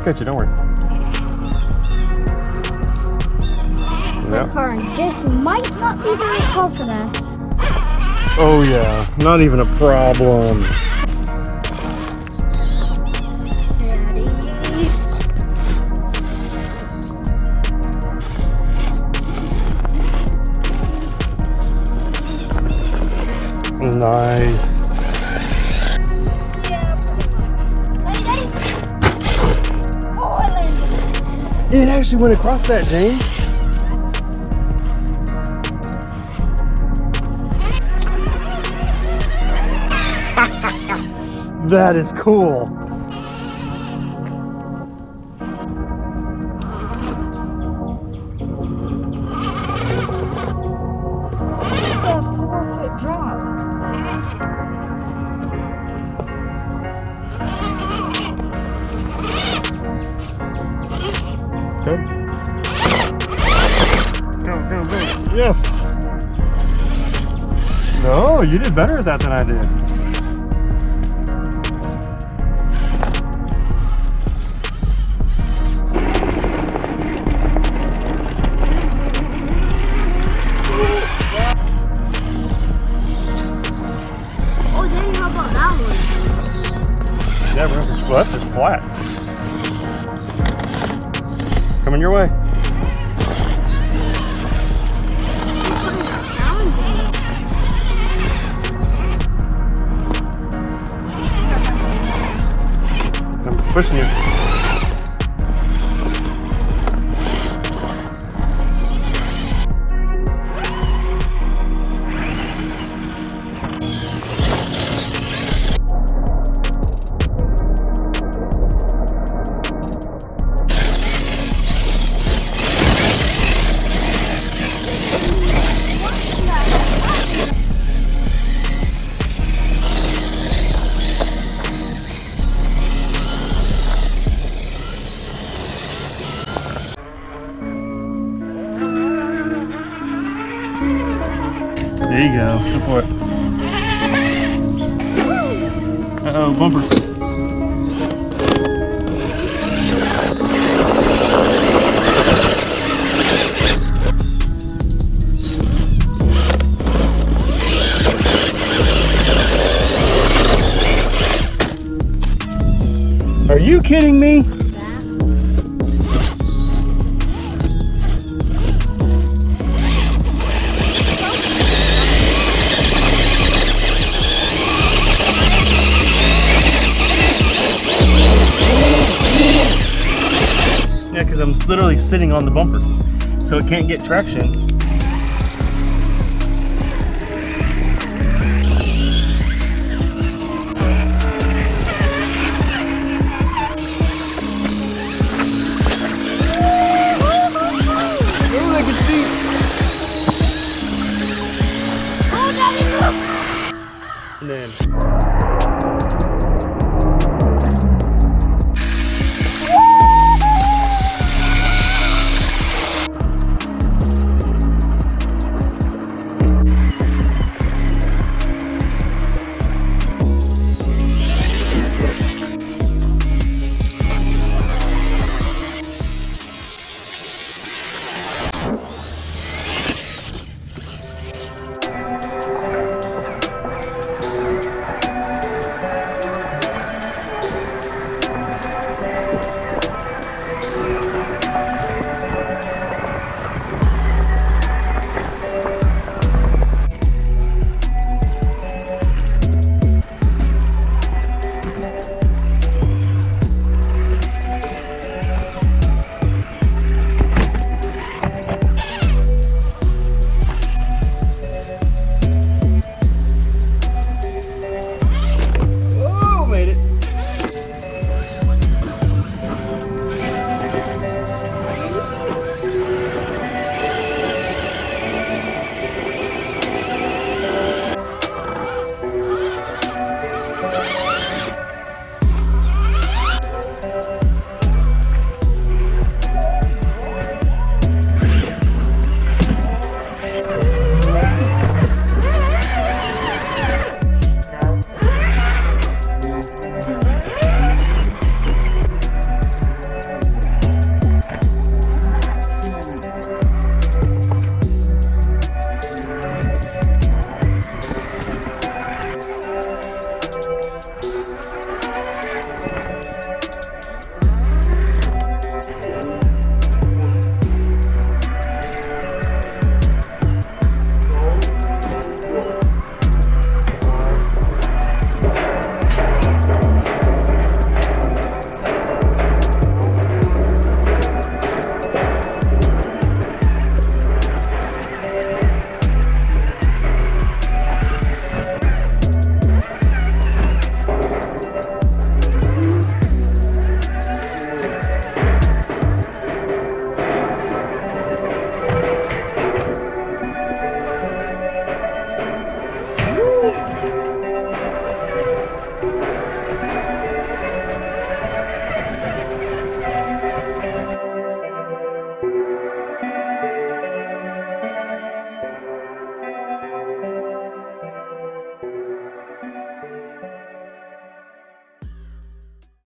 I'll catch you, don't worry. Yep. This might not be very cold for this. Oh yeah, not even a problem. Nice. It actually went across that, James. That is cool. Good. Go, go, go. Yes. No, you did better at that than I did. Oh, then how about that one? Yeah, well, that's just flat. Coming your way. I'm pushing you. There you go. Go for it. Uh-oh, bumpers. Are you kidding me? Yeah, because I'm literally sitting on the bumper, so it can't get traction. Oh, I can see. Oh, Daddy, look! And then